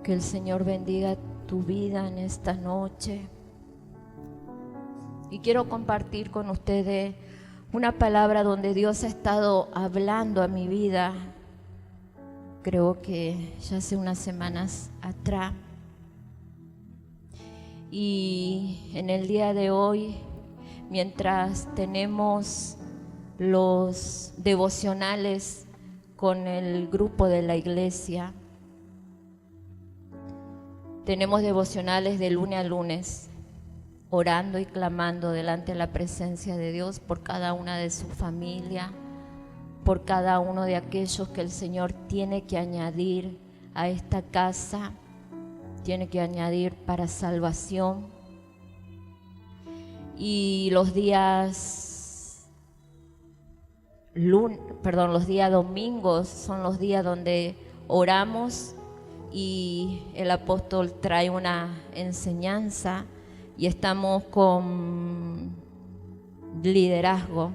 Que el Señor bendiga tu vida en esta noche. Y quiero compartir con ustedes una palabra donde Dios ha estado hablando a mi vida. Creo que ya hace unas semanas atrás. Y en el día de hoy, mientras tenemos los devocionales con el grupo de la iglesia, tenemos devocionales de lunes a lunes, orando y clamando delante de la presencia de Dios por cada una de su familia, por cada uno de aquellos que el Señor tiene que añadir a esta casa, tiene que añadir para salvación. Y los días domingos son los días donde oramos y el apóstol trae una enseñanza y estamos con liderazgo.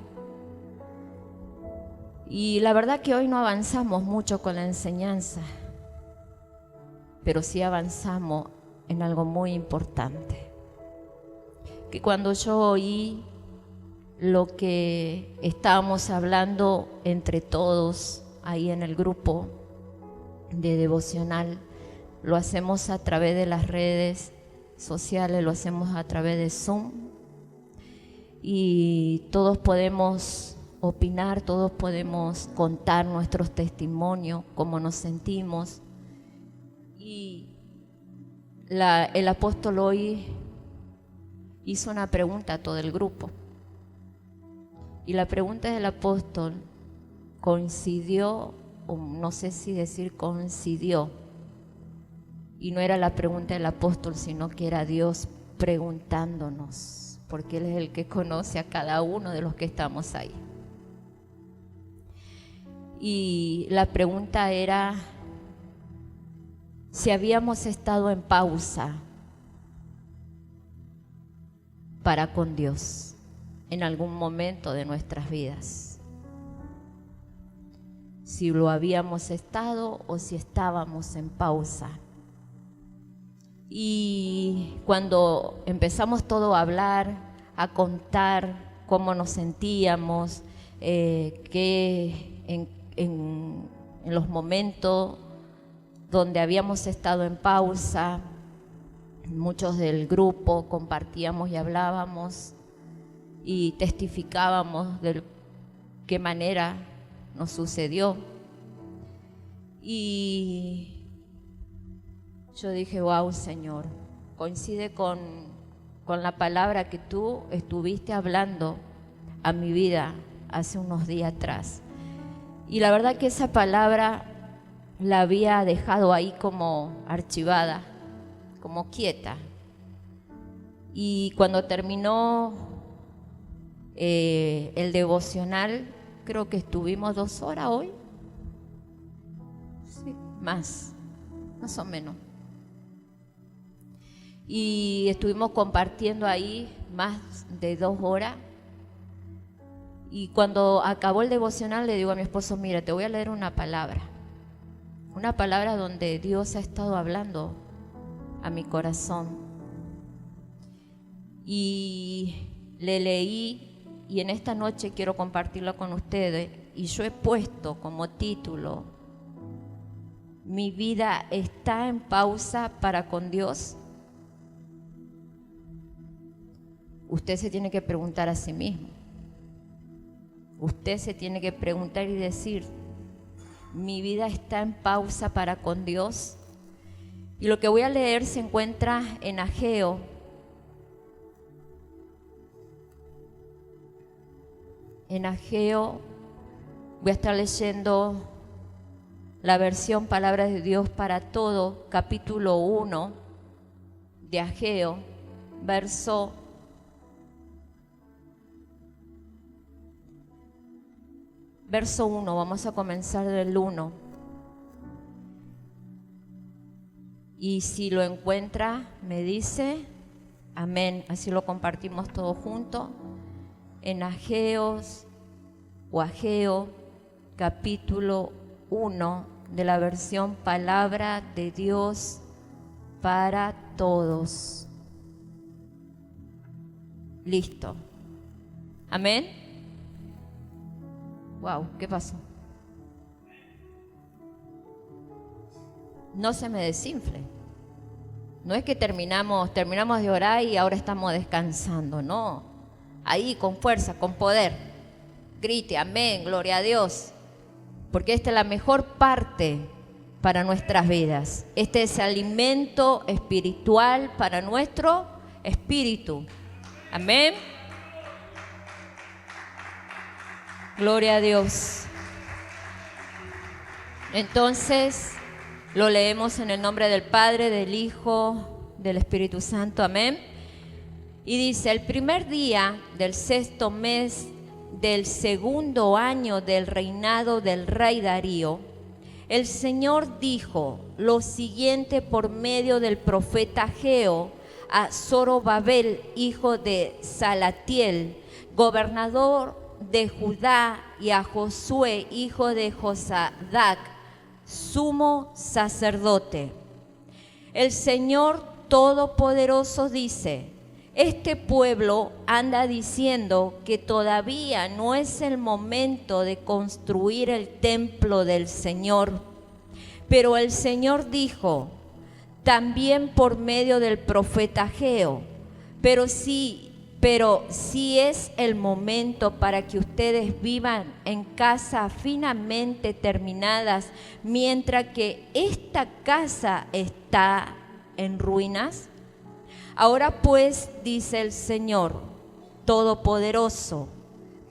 Y la verdad que hoy no avanzamos mucho con la enseñanza, pero sí avanzamos en algo muy importante. Que cuando yo oí lo que estábamos hablando entre todos ahí en el grupo de devocional, lo hacemos a través de las redes sociales, lo hacemos a través de Zoom y todos podemos opinar, todos podemos contar nuestros testimonios, cómo nos sentimos. Y el apóstol hoy hizo una pregunta a todo el grupo. Y la pregunta del apóstol coincidió, o no sé si decir coincidió, y no era la pregunta del apóstol, sino que era Dios preguntándonos, porque Él es el que conoce a cada uno de los que estamos ahí. Y la pregunta era si habíamos estado en pausa para con Dios en algún momento de nuestras vidas. Si lo habíamos estado o si estábamos en pausa. Y cuando empezamos todo a hablar, a contar cómo nos sentíamos, que en los momentos donde habíamos estado en pausa, muchos del grupo compartíamos y hablábamos y testificábamos de qué manera nos sucedió. Y yo dije, wow, Señor, coincide con la palabra que tú estuviste hablando a mi vida hace unos días atrás. Y la verdad que esa palabra la había dejado ahí como archivada, como quieta. Y cuando terminó el devocional, creo que estuvimos 2 horas hoy. Sí, más o menos. Y estuvimos compartiendo ahí más de 2 horas. Y cuando acabó el devocional le digo a mi esposo, mira, te voy a leer una palabra donde Dios ha estado hablando a mi corazón. Y le leí y en esta noche quiero compartirlo con ustedes. Y yo he puesto como título, mi vida está en pausa para con Dios. Usted se tiene que preguntar a sí mismo. Usted se tiene que preguntar y decir, mi vida está en pausa para con Dios. Y lo que voy a leer se encuentra en Ageo. En Ageo voy a estar leyendo la versión Palabras de Dios para Todo, capítulo 1 de Ageo, verso 1, vamos a comenzar del 1. Y si lo encuentra, me dice amén, así lo compartimos todos juntos. En Ageo, capítulo 1 de la versión Palabra de Dios para todos. Listo. Amén. Wow, ¿qué pasó? No se me desinfle. No es que terminamos de orar y ahora estamos descansando, no. Ahí con fuerza, con poder. Grite, amén, gloria a Dios. Porque esta es la mejor parte para nuestras vidas. Este es alimento espiritual para nuestro espíritu. Amén. Gloria a Dios. Entonces, lo leemos en el nombre del Padre, del Hijo, del Espíritu Santo. Amén. Y dice, el primer día del 6º mes del 2º año del reinado del rey Darío, el Señor dijo lo siguiente por medio del profeta Ageo a Zorobabel, hijo de Salatiel, gobernador de Judá, y a Josué, hijo de Josadac, sumo sacerdote. El Señor Todopoderoso dice: este pueblo anda diciendo que todavía no es el momento de construir el templo del Señor. Pero el Señor dijo, también por medio del profeta Ageo, pero sí es el momento para que ustedes vivan en casas finamente terminadas, mientras que esta casa está en ruinas. Ahora pues, dice el Señor Todopoderoso,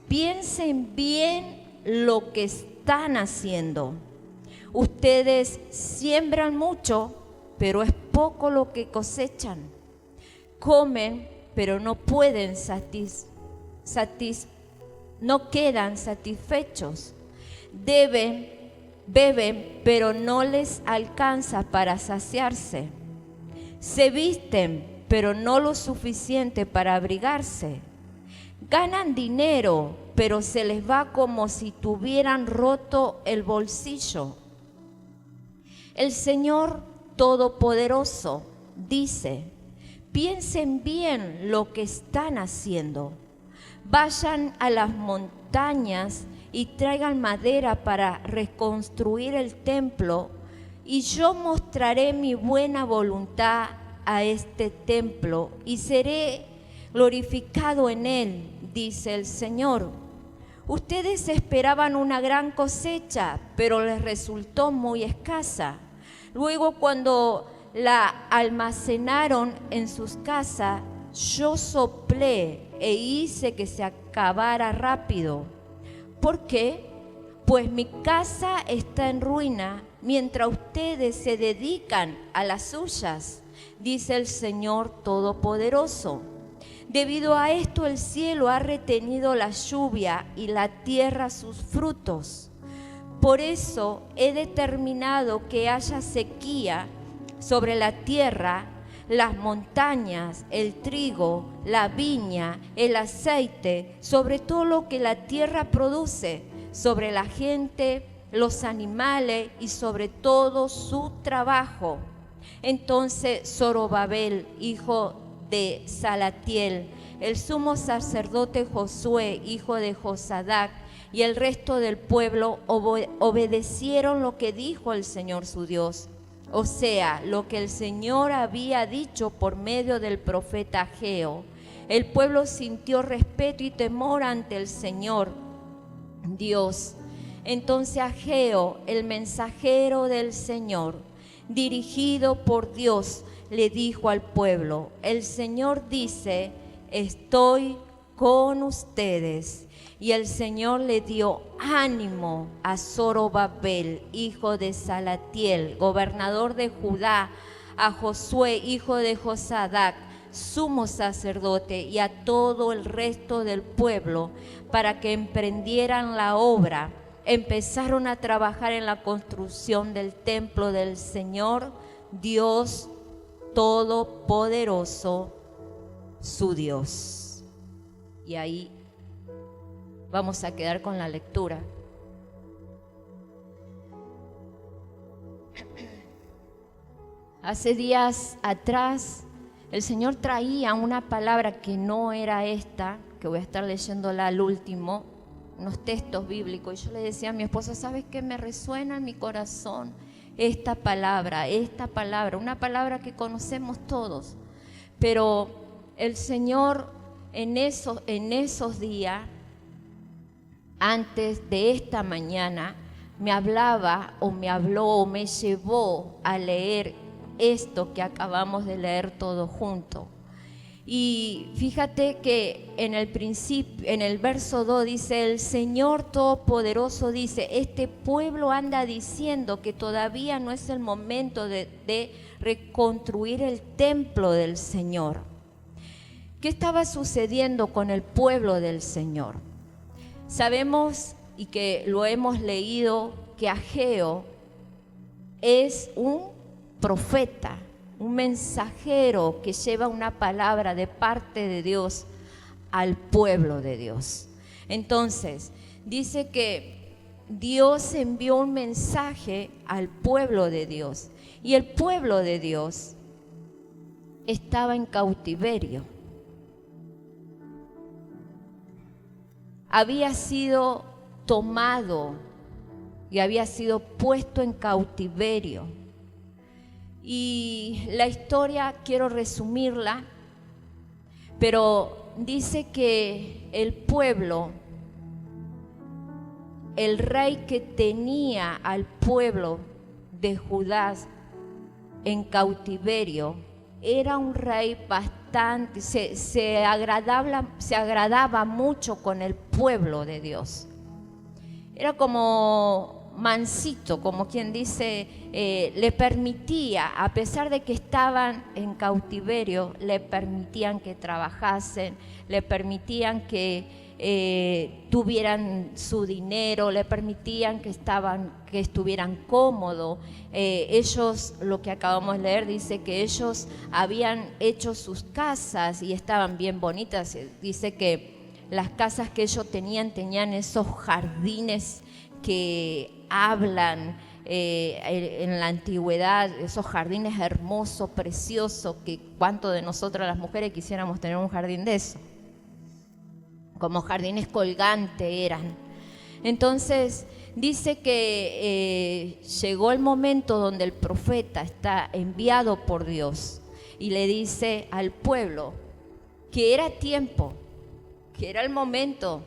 piensen bien lo que están haciendo. Ustedes siembran mucho, pero es poco lo que cosechan. Comen, pero no pueden no quedan satisfechos. Beben, pero no les alcanza para saciarse. Se visten, pero no lo suficiente para abrigarse. Ganan dinero, pero se les va como si tuvieran roto el bolsillo. El Señor Todopoderoso dice: piensen bien lo que están haciendo. Vayan a las montañas y traigan madera para reconstruir el templo, y yo mostraré mi buena voluntad a este templo y seré glorificado en él, dice el Señor. Ustedes esperaban una gran cosecha, pero les resultó muy escasa. Luego, cuando la almacenaron en sus casas, yo soplé e hice que se acabara rápido. ¿Por qué? Pues mi casa está en ruina, mientras ustedes se dedican a las suyas, dice el Señor Todopoderoso. Debido a esto, el cielo ha retenido la lluvia y la tierra sus frutos. Por eso he determinado que haya sequía sobre la tierra, las montañas, el trigo, la viña, el aceite, sobre todo lo que la tierra produce, sobre la gente, los animales y sobre todo su trabajo. Entonces Zorobabel, hijo de Salatiel, el sumo sacerdote Josué, hijo de Josadac, y el resto del pueblo obedecieron lo que dijo el Señor su Dios, o sea, lo que el Señor había dicho por medio del profeta Ageo. El pueblo sintió respeto y temor ante el Señor Dios. Entonces Ageo, el mensajero del Señor, dirigido por Dios, le dijo al pueblo: el Señor dice, estoy con ustedes. Y el Señor le dio ánimo a Zorobabel, hijo de Salatiel, gobernador de Judá, a Josué, hijo de Josadac, sumo sacerdote, y a todo el resto del pueblo, para que emprendieran la obra. Empezaron a trabajar en la construcción del templo del Señor, Dios Todopoderoso, su Dios. Y ahí vamos a quedar con la lectura. Hace días atrás el Señor traía una palabra que no era esta, que voy a estar leyéndola al último, unos textos bíblicos, y yo le decía a mi esposa, ¿sabes qué me resuena en mi corazón? Esta palabra, una palabra que conocemos todos, pero el Señor en esos días, antes de esta mañana, me hablaba o me habló o me llevó a leer esto que acabamos de leer todos juntos. Y fíjate que en el principio, en el verso 2 dice, el Señor Todopoderoso dice, este pueblo anda diciendo que todavía no es el momento de reconstruir el templo del Señor. ¿Qué estaba sucediendo con el pueblo del Señor? Sabemos y que lo hemos leído que Ageo es un profeta, un mensajero que lleva una palabra de parte de Dios al pueblo de Dios. Entonces, dice que Dios envió un mensaje al pueblo de Dios y el pueblo de Dios estaba en cautiverio. Había sido tomado y había sido puesto en cautiverio. Y la historia quiero resumirla, pero dice que el pueblo, el rey que tenía al pueblo de Judá en cautiverio, era un rey bastante, se agradaba mucho con el pueblo de Dios. Era como mansito, como quien dice, le permitía, a pesar de que estaban en cautiverio, le permitían que trabajasen, le permitían que tuvieran su dinero, le permitían que estuvieran cómodos. Ellos, lo que acabamos de leer, dice que ellos habían hecho sus casas y estaban bien bonitas. Dice que las casas que ellos tenían esos jardines que hablan en la antigüedad, esos jardines hermosos, preciosos, que cuánto de nosotras las mujeres quisiéramos tener un jardín de eso, como jardines colgantes eran. Entonces dice que llegó el momento donde el profeta está enviado por Dios y le dice al pueblo que era tiempo, que era el momento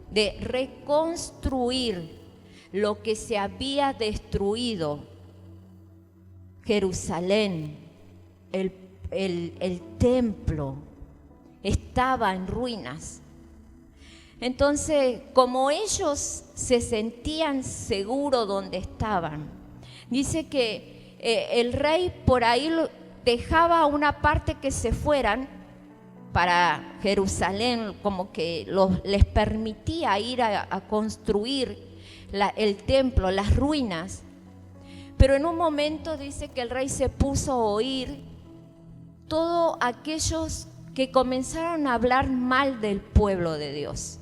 de reconstruir lo que se había destruido, Jerusalén, el templo, estaba en ruinas. Entonces, como ellos se sentían seguros donde estaban, dice que el rey por ahí dejaba una parte que se fueran para Jerusalén, como que les permitía ir a construir el templo, las ruinas. Pero en un momento dice que el rey se puso a oír todos aquellos que comenzaron a hablar mal del pueblo de Dios.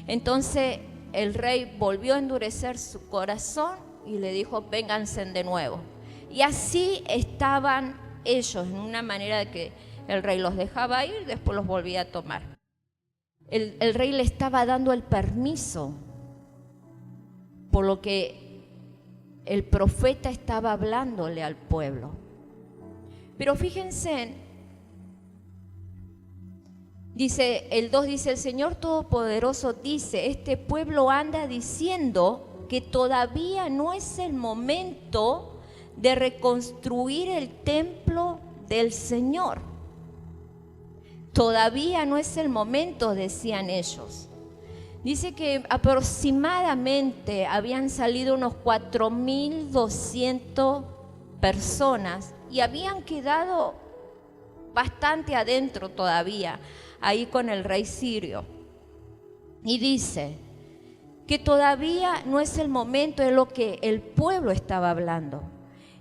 Entonces el rey volvió a endurecer su corazón y le dijo, vénganse de nuevo. Y así estaban ellos, en una manera de que el rey los dejaba ir, después los volvía a tomar. El rey le estaba dando el permiso, por lo que el profeta estaba hablándole al pueblo. Pero fíjense, dice el 2, dice, el Señor Todopoderoso dice, este pueblo anda diciendo que todavía no es el momento de reconstruir el templo del Señor. Todavía no es el momento, decían ellos. Dice que aproximadamente habían salido unos 4.200 personas y habían quedado bastante adentro todavía, ahí con el rey sirio. Y dice que todavía no es el momento, de lo que el pueblo estaba hablando.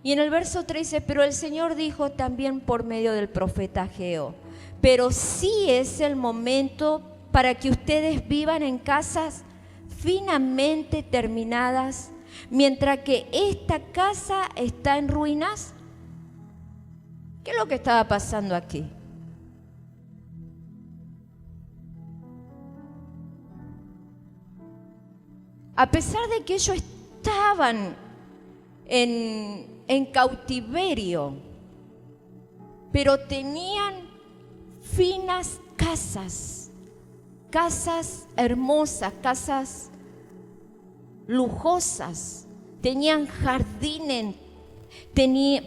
Y en el verso 13, pero el Señor dijo también por medio del profeta Ageo, pero sí es el momento para que ustedes vivan en casas finamente terminadas, mientras que esta casa está en ruinas. ¿Qué es lo que estaba pasando aquí? A pesar de que ellos estaban en cautiverio, pero tenían finas casas hermosas, casas lujosas, tenían jardines,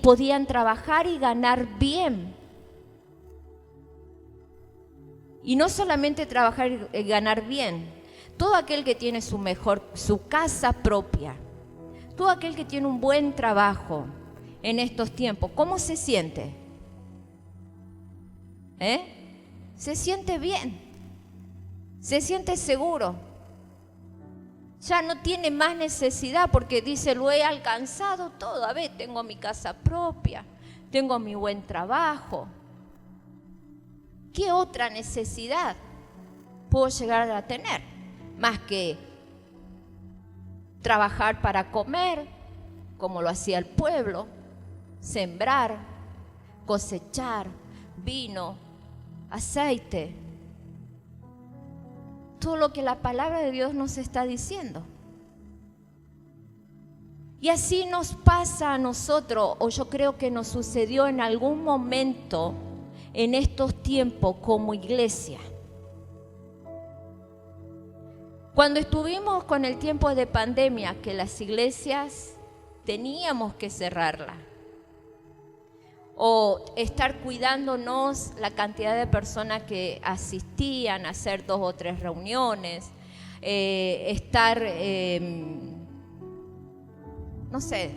podían trabajar y ganar bien. Y no solamente trabajar y ganar bien, todo aquel que tiene su casa propia, todo aquel que tiene un buen trabajo en estos tiempos, ¿cómo se siente? Se siente bien, se siente seguro. Ya no tiene más necesidad porque dice, lo he alcanzado todo. A ver, tengo mi casa propia, tengo mi buen trabajo. ¿Qué otra necesidad puedo llegar a tener? Más que trabajar para comer, como lo hacía el pueblo, sembrar, cosechar, vino, aceite. Todo lo que la palabra de Dios nos está diciendo. Y así nos pasa a nosotros, o yo creo que nos sucedió en algún momento en estos tiempos como iglesia. Cuando estuvimos con el tiempo de pandemia, que las iglesias teníamos que cerrarlas, o estar cuidándonos la cantidad de personas que asistían a hacer 2 o 3 reuniones, estar, no sé,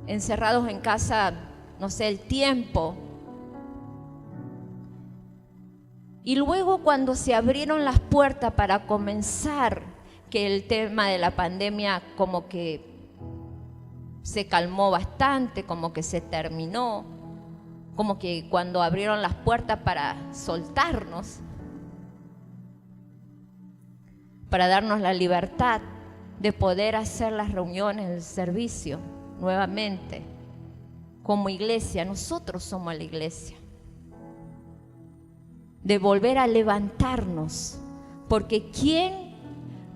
encerrados en casa, no sé, el tiempo. Y luego cuando se abrieron las puertas para comenzar, que el tema de la pandemia como que se calmó bastante, como que se terminó, como que cuando abrieron las puertas para soltarnos, para darnos la libertad de poder hacer las reuniones, el servicio nuevamente, como iglesia, nosotros somos la iglesia, de volver a levantarnos, porque ¿quién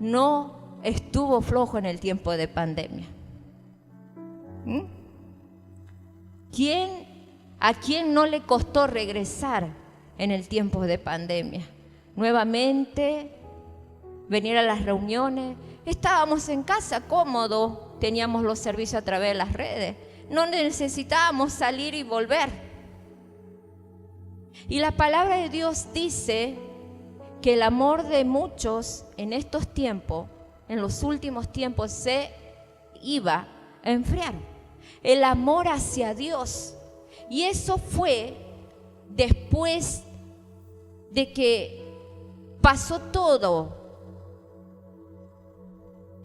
no estuvo flojo en el tiempo de pandemia? ¿A quién no le costó regresar en el tiempo de pandemia? Nuevamente, venir a las reuniones. Estábamos en casa cómodos, teníamos los servicios a través de las redes. No necesitábamos salir y volver. Y la palabra de Dios dice que el amor de muchos en estos tiempos, en los últimos tiempos, se iba a enfriar. El amor hacia Dios. Y eso fue después de que pasó todo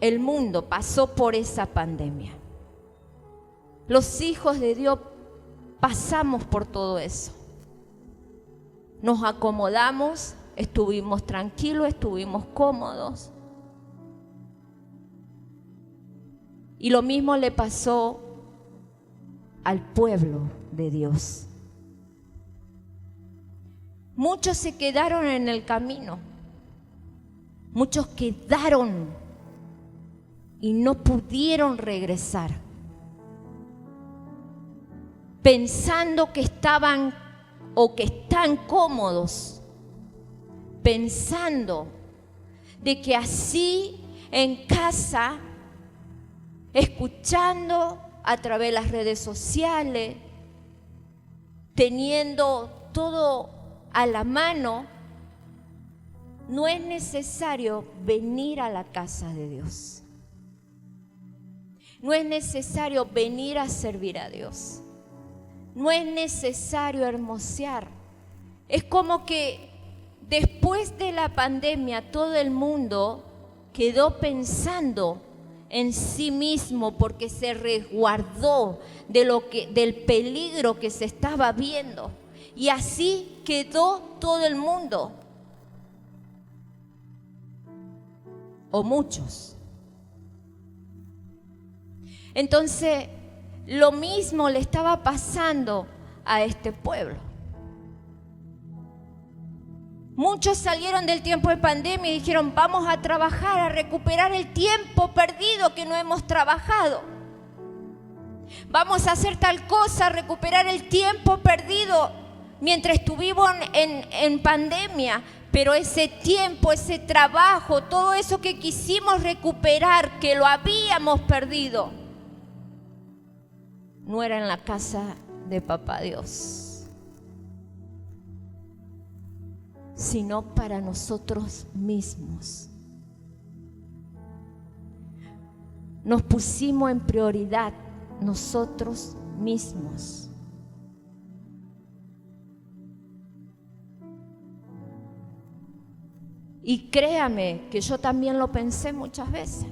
el mundo, pasó por esa pandemia. Los hijos de Dios pasamos por todo eso. Nos acomodamos, estuvimos tranquilos, estuvimos cómodos. Y lo mismo le pasó al pueblo de Dios. Muchos se quedaron en el camino. Muchos quedaron y no pudieron regresar, pensando que estaban o que están cómodos, pensando de que así en casa, escuchando a través de las redes sociales, teniendo todo a la mano, no es necesario venir a la casa de Dios. No es necesario venir a servir a Dios. No es necesario hermosear. Es como que después de la pandemia todo el mundo quedó pensando en sí mismo porque se resguardó del peligro que se estaba viendo. Y así quedó todo el mundo. O muchos. Entonces, lo mismo le estaba pasando a este pueblo. Muchos salieron del tiempo de pandemia y dijeron, vamos a trabajar, a recuperar el tiempo perdido que no hemos trabajado. Vamos a hacer tal cosa, a recuperar el tiempo perdido mientras estuvimos en pandemia. Pero ese tiempo, ese trabajo, todo eso que quisimos recuperar, que lo habíamos perdido, no era en la casa de Papá Dios, sino para nosotros mismos. Nos pusimos en prioridad nosotros mismos. Y créame que yo también lo pensé muchas veces.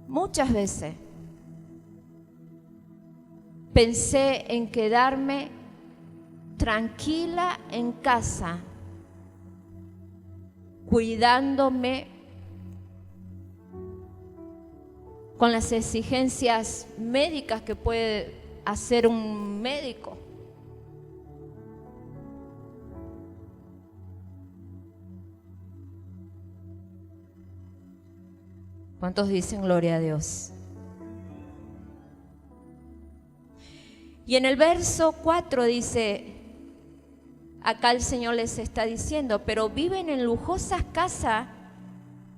Muchas veces pensé en quedarme tranquila en casa, cuidándome con las exigencias médicas que puede hacer un médico. ¿Cuántos dicen gloria a Dios? Y en el verso 4 dice, acá el Señor les está diciendo, pero viven en lujosas casas,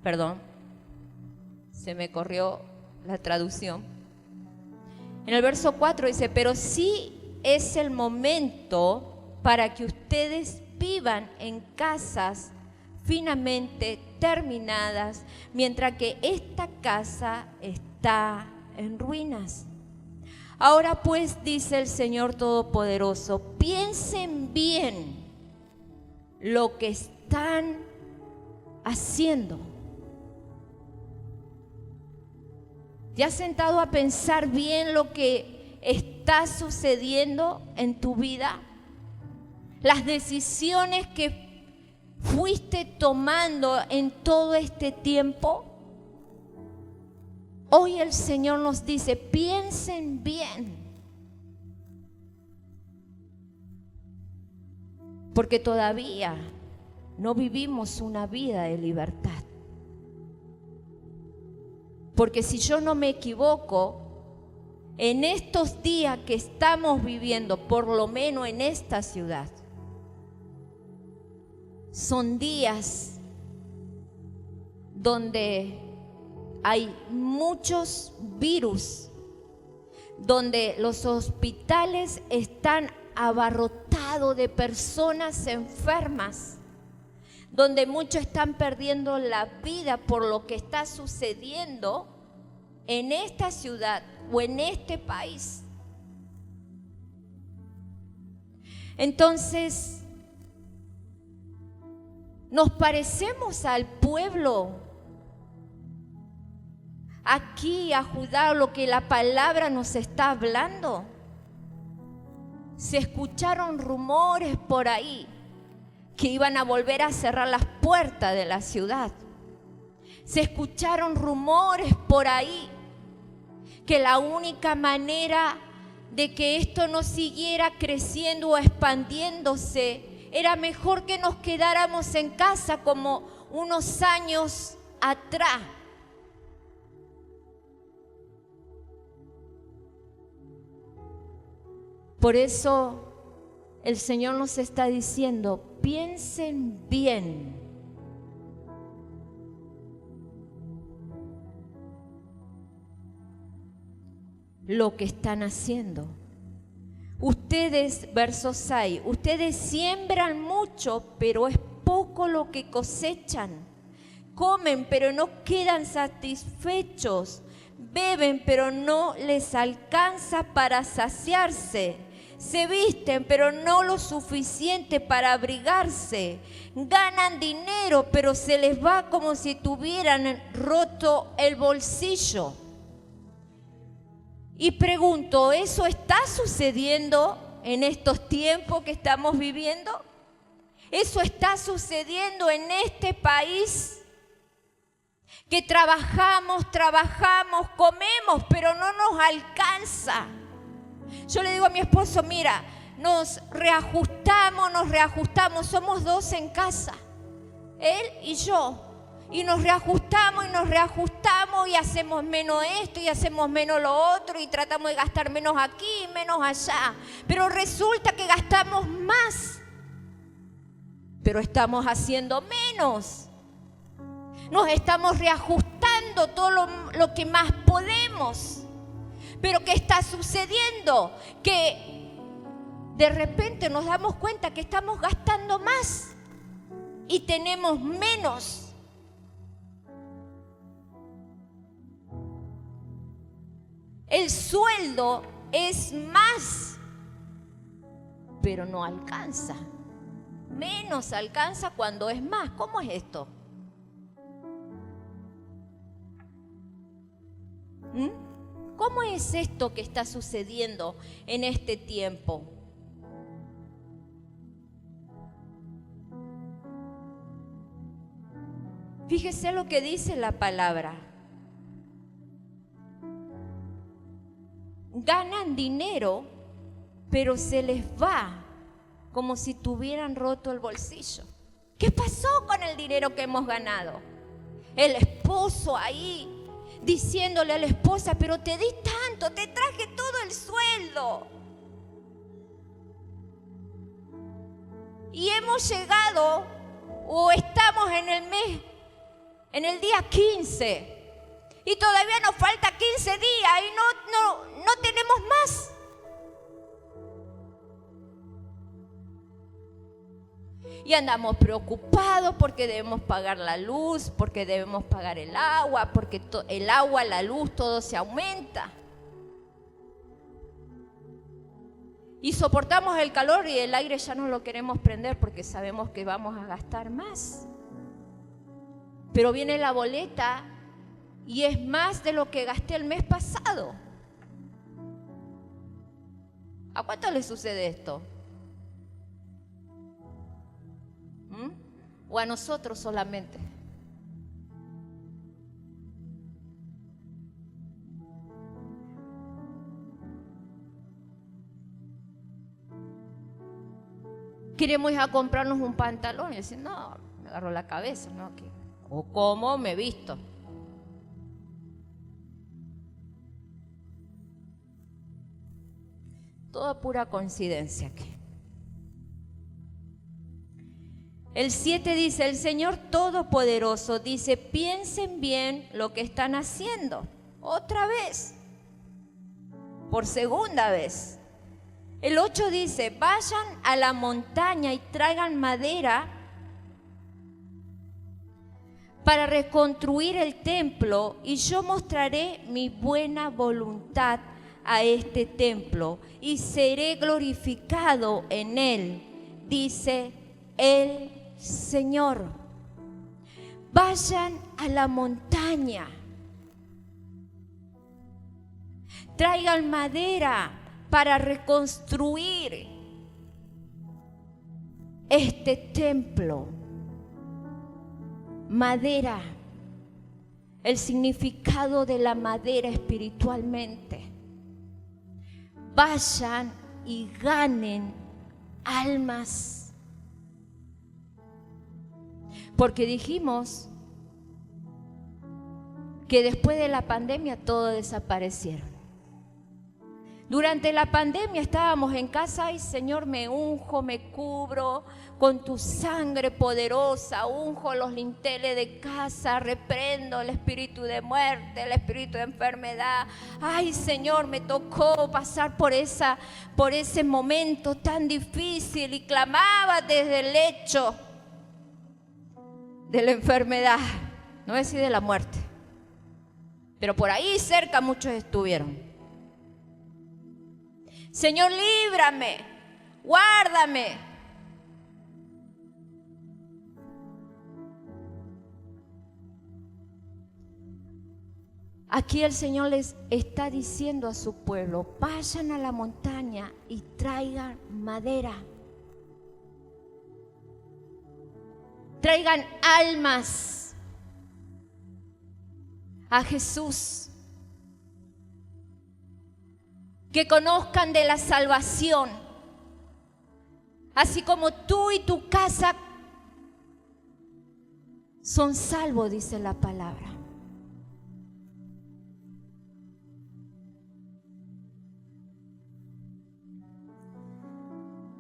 perdón, se me corrió la traducción. En el verso 4 dice, pero sí es el momento para que ustedes vivan en casas finamente terminadas, mientras que esta casa está en ruinas. Ahora pues, dice el Señor Todopoderoso, piensen bien lo que están haciendo. ¿Te has sentado a pensar bien lo que está sucediendo en tu vida? Las decisiones que fuiste tomando en todo este tiempo. Hoy el Señor nos dice, piensen bien, porque todavía no vivimos una vida de libertad. Porque si yo no me equivoco, en estos días que estamos viviendo, por lo menos en esta ciudad, son días donde hay muchos virus, donde los hospitales están abarrotados de personas enfermas, donde muchos están perdiendo la vida por lo que está sucediendo en esta ciudad o en este país. Entonces, nos parecemos al pueblo aquí a Judá, lo que la palabra nos está hablando. Se escucharon rumores por ahí que iban a volver a cerrar las puertas de la ciudad. Se escucharon rumores por ahí que la única manera de que esto no siguiera creciendo o expandiéndose era mejor que nos quedáramos en casa como unos años atrás. Por eso el Señor nos está diciendo, piensen bien. Lo que están haciendo. Ustedes, verso 6, ustedes siembran mucho, pero es poco lo que cosechan. Comen, pero no quedan satisfechos. Beben, pero no les alcanza para saciarse. Se visten, pero no lo suficiente para abrigarse. Ganan dinero, pero se les va como si tuvieran roto el bolsillo. Y pregunto, ¿eso está sucediendo en estos tiempos que estamos viviendo? ¿Eso está sucediendo en este país? que trabajamos, comemos, pero no nos alcanza. Yo le digo a mi esposo, mira, nos reajustamos, somos dos en casa, él y yo, y nos reajustamos y hacemos menos esto y hacemos menos lo otro y tratamos de gastar menos aquí y menos allá, pero resulta que gastamos más, pero estamos haciendo menos. Nos estamos reajustando todo lo que más podemos. Pero ¿qué está sucediendo? Que de repente nos damos cuenta que estamos gastando más y tenemos menos. El sueldo es más, pero no alcanza. Menos alcanza cuando es más. ¿Cómo es esto? ¿Cómo es esto que está sucediendo en este tiempo? Fíjese lo que dice la palabra. Ganan dinero, pero se les va como si tuvieran roto el bolsillo. ¿Qué pasó con el dinero que hemos ganado? El esposo ahí diciéndole a la esposa, pero te di tanto, te traje todo el sueldo. Y hemos llegado o estamos en el mes, en el día 15 y todavía nos falta 15 días y no tenemos más. Y andamos preocupados porque debemos pagar la luz, porque debemos pagar el agua, porque el agua, la luz, todo se aumenta. Y soportamos el calor y el aire ya no lo queremos prender porque sabemos que vamos a gastar más. Pero viene la boleta y es más de lo que gasté el mes pasado. ¿A cuánto le sucede esto? ¿O a nosotros solamente? Queremos ir a comprarnos un pantalón y decir, no, me agarro la cabeza, ¿no? ¿O cómo me he visto? Toda pura coincidencia aquí. El 7 dice, el Señor Todopoderoso dice, piensen bien lo que están haciendo. Otra vez, por segunda vez. El 8 dice, vayan a la montaña y traigan madera para reconstruir el templo y yo mostraré mi buena voluntad a este templo y seré glorificado en él, dice el Señor. Vayan a la montaña, traigan madera para reconstruir este templo. Madera, el significado de la madera espiritualmente. Vayan y ganen almas. Porque dijimos que después de la pandemia todo desaparecieron. Durante la pandemia estábamos en casa y Señor, me unjo, me cubro con tu sangre poderosa, unjo los linteles de casa, reprendo el espíritu de muerte, el espíritu de enfermedad. Ay, Señor, me tocó pasar por ese momento tan difícil y clamaba desde el lecho de la enfermedad, no voy a decir de la muerte, pero por ahí cerca muchos estuvieron. Señor, líbrame, guárdame. Aquí el Señor les está diciendo a su pueblo, vayan a la montaña y traigan madera. Traigan almas. a Jesús, que conozcan de la salvación, así como tú y tu casa son salvos, dice la palabra.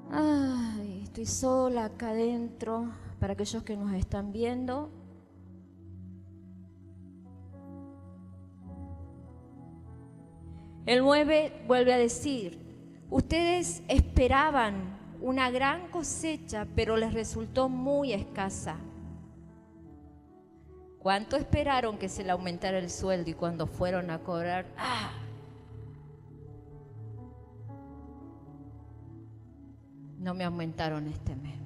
Ay, estoy sola acá adentro, para aquellos que nos están viendo. El 9 vuelve a decir: ustedes esperaban una gran cosecha, pero les resultó muy escasa. ¿Cuánto esperaron que se le aumentara el sueldo y cuando fueron a cobrar, no me aumentaron este mes?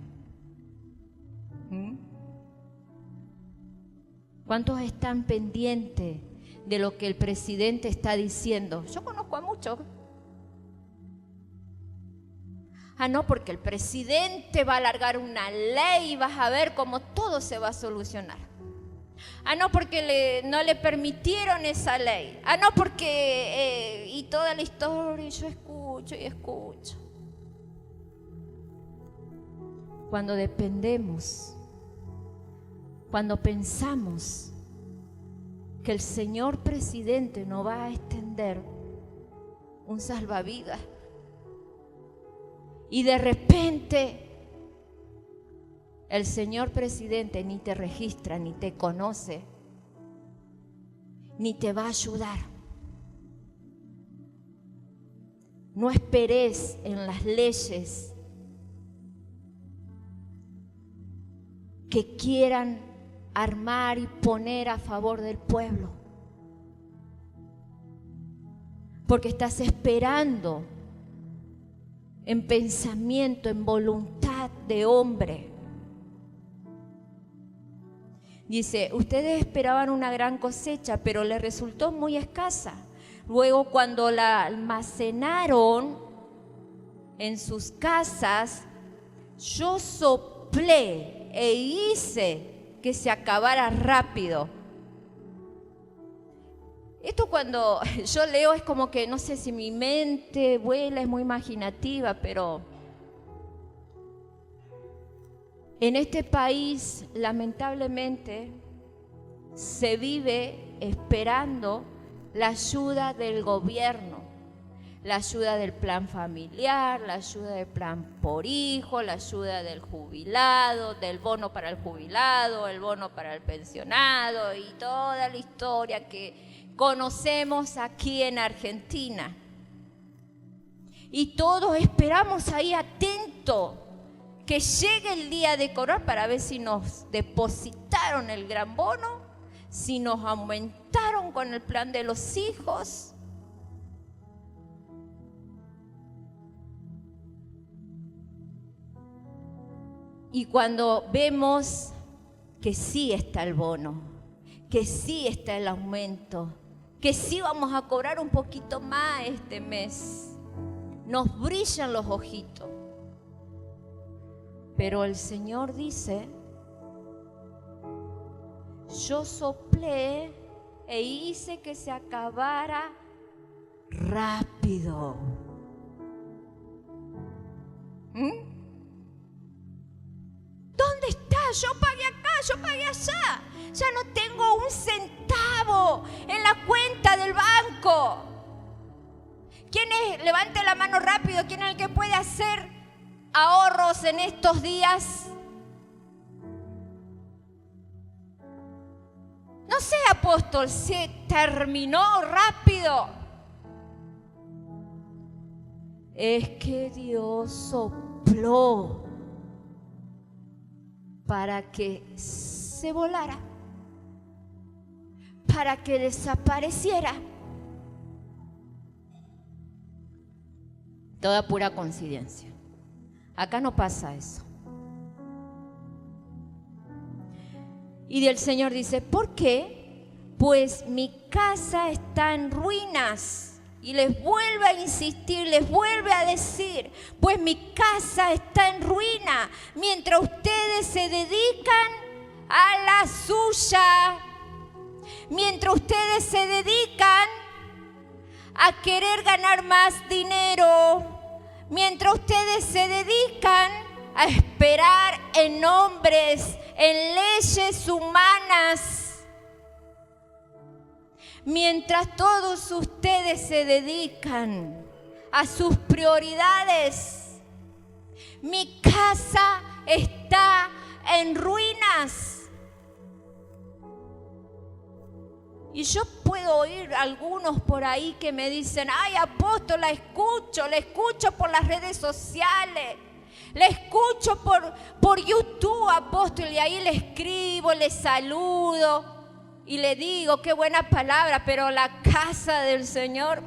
¿Cuántos están pendientes de lo que el presidente está diciendo? Yo conozco a muchos. No, porque el presidente va a alargar una ley y vas a ver cómo todo se va a solucionar. No, porque no le permitieron esa ley. No, porque... y toda la historia, yo escucho y escucho. Cuando dependemos, cuando pensamos que el señor presidente nos va a extender un salvavidas y de repente el señor presidente ni te registra, ni te conoce, ni te va a ayudar. No esperes en las leyes que quieran armar y poner a favor del pueblo, porque estás esperando en pensamiento, en voluntad de hombre. Dice, ustedes esperaban una gran cosecha, pero les resultó muy escasa. Luego, cuando la almacenaron en sus casas, yo soplé e hice que se acabara rápido. Esto cuando yo leo es como que no sé si mi mente vuela, es muy imaginativa, pero en este país lamentablemente se vive esperando la ayuda del gobierno, la ayuda del plan familiar, la ayuda del plan por hijo, la ayuda del jubilado, del bono para el jubilado, el bono para el pensionado y toda la historia que conocemos aquí en Argentina. Y todos esperamos ahí atentos que llegue el día de cobrar para ver si nos depositaron el gran bono, si nos aumentaron con el plan de los hijos. Y cuando vemos que sí está el bono, que sí está el aumento, que sí vamos a cobrar un poquito más este mes, nos brillan los ojitos. Pero el Señor dice, yo soplé e hice que se acabara rápido. ¿Dónde está? Yo pagué acá, yo pagué allá. Ya no tengo un centavo en la cuenta del banco. ¿Quién es? Levante la mano rápido. ¿Quién es el que puede hacer ahorros en estos días? No sé, apóstol, se terminó rápido. Es que Dios sopló para que se volara, para que desapareciera. Toda pura coincidencia. Acá no pasa eso. Y el Señor dice, ¿por qué? Pues mi casa está en ruinas. Y les vuelve a insistir, les vuelve a decir, pues mi casa está en ruina, mientras ustedes se dedican a la suya. mientras ustedes se dedican a querer ganar más dinero, mientras ustedes se dedican a esperar en hombres, en leyes humanas, mientras todos ustedes se dedican a sus prioridades, mi casa está en ruinas. Y yo puedo oír algunos por ahí que me dicen: ay, apóstol, la escucho por las redes sociales, la escucho por YouTube, apóstol, y ahí le escribo, le saludo y le digo qué buena palabra, pero la casa del Señor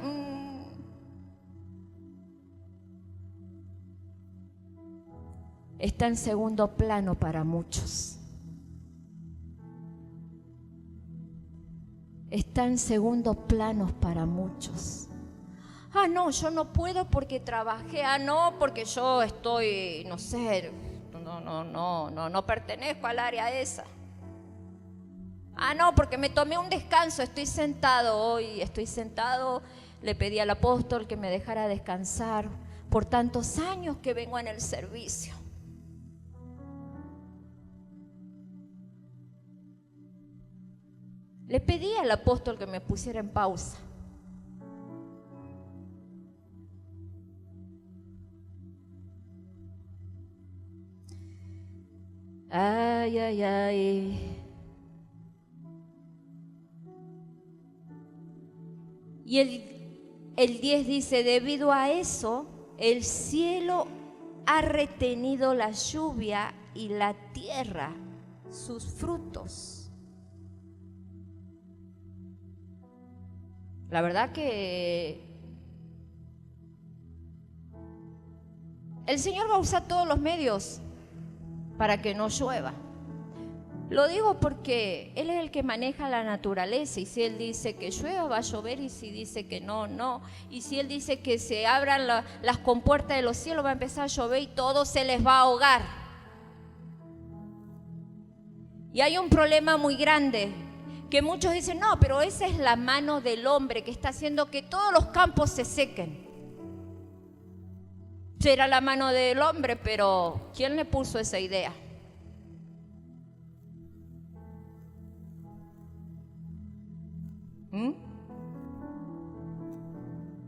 está en segundo plano para muchos. Está en segundo plano para muchos. Ah, no, yo no puedo porque trabajé. Ah, no, porque yo estoy, no sé, no pertenezco al área esa. Ah, no, porque me tomé un descanso, estoy sentado hoy, le pedí al apóstol que me dejara descansar por tantos años que vengo en el servicio. Le pedí al apóstol que me pusiera en pausa. Ay, ay, ay. Y el 10 dice: debido a eso, el cielo ha retenido la lluvia y la tierra sus frutos. La verdad que el Señor va a usar todos los medios para que no llueva. Lo digo porque Él es el que maneja la naturaleza, y si Él dice que llueva, va a llover, y si dice que no, no. Y si Él dice que se abran las compuertas de los cielos, va a empezar a llover y todo se les va a ahogar. Y hay un problema muy grande, que muchos dicen: no, pero esa es la mano del hombre que está haciendo que todos los campos se sequen. Será la mano del hombre, pero ¿quién le puso esa idea?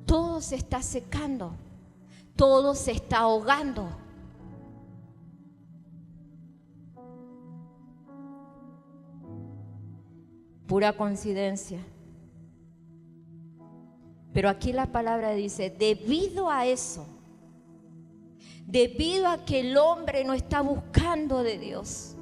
Todo se está secando, todo se está ahogando. Pura coincidencia. Pero aquí la palabra dice: debido a eso, debido a que el hombre no está buscando de Dios,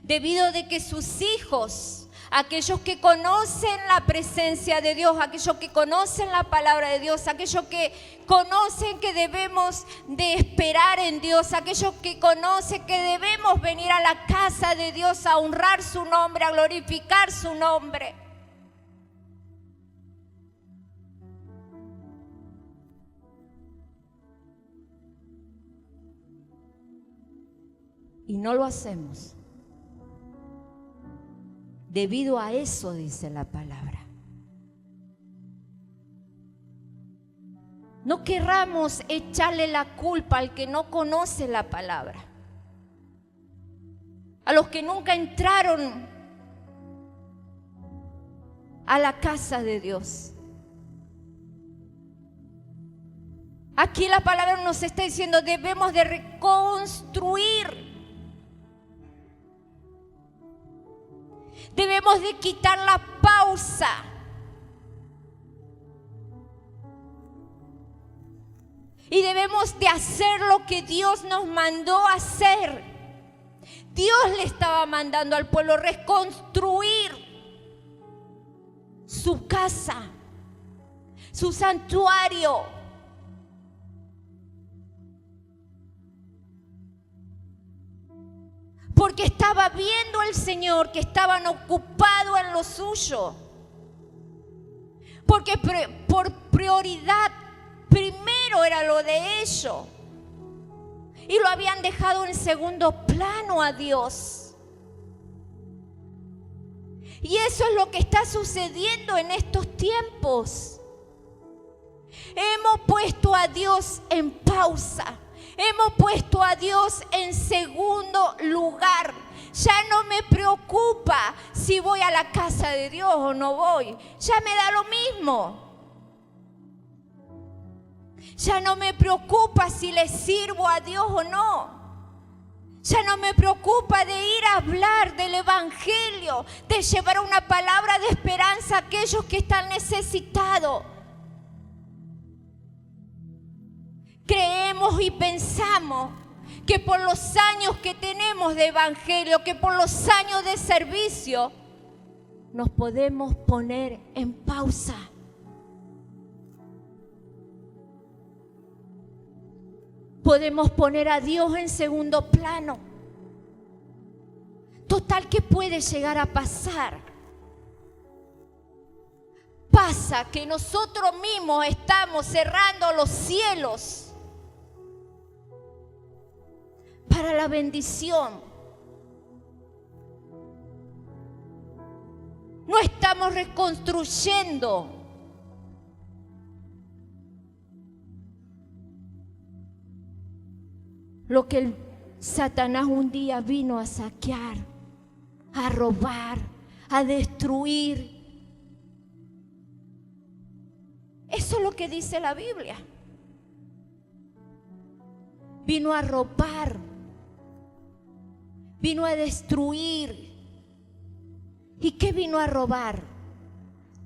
debido a que sus hijos, aquellos que conocen la presencia de Dios, aquellos que conocen la palabra de Dios, aquellos que conocen que debemos de esperar en Dios, aquellos que conocen que debemos venir a la casa de Dios a honrar su nombre, a glorificar su nombre. Y no lo hacemos. Debido a eso, dice la palabra. No querramos echarle la culpa al que no conoce la palabra, a los que nunca entraron a la casa de Dios. Aquí la palabra nos está diciendo: debemos de reconstruir. Debemos de quitar la pausa. Y debemos de hacer lo que Dios nos mandó a hacer. Dios le estaba mandando al pueblo reconstruir su casa, su santuario. Porque estaba viendo el Señor que estaban ocupados en lo suyo. Porque por prioridad primero era lo de ellos. Y lo habían dejado en segundo plano a Dios. Y eso es lo que está sucediendo en estos tiempos. Hemos puesto a Dios en pausa. Hemos puesto a Dios en segundo lugar. Ya no me preocupa si voy a la casa de Dios o no voy. Ya me da lo mismo. Ya no me preocupa si le sirvo a Dios o no. Ya no me preocupa de ir a hablar del Evangelio, de llevar una palabra de esperanza a aquellos que están necesitados. Creemos y pensamos que por los años que tenemos de Evangelio, que por los años de servicio, nos podemos poner en pausa. Podemos poner a Dios en segundo plano. Total, ¿qué puede llegar a pasar? Pasa que nosotros mismos estamos cerrando los cielos para la bendición. No estamos reconstruyendo. Lo que el Satanás un día vino a saquear, a robar, a destruir. Eso es lo que dice la Biblia. Vino a robar, vino a destruir. ¿Y qué vino a robar?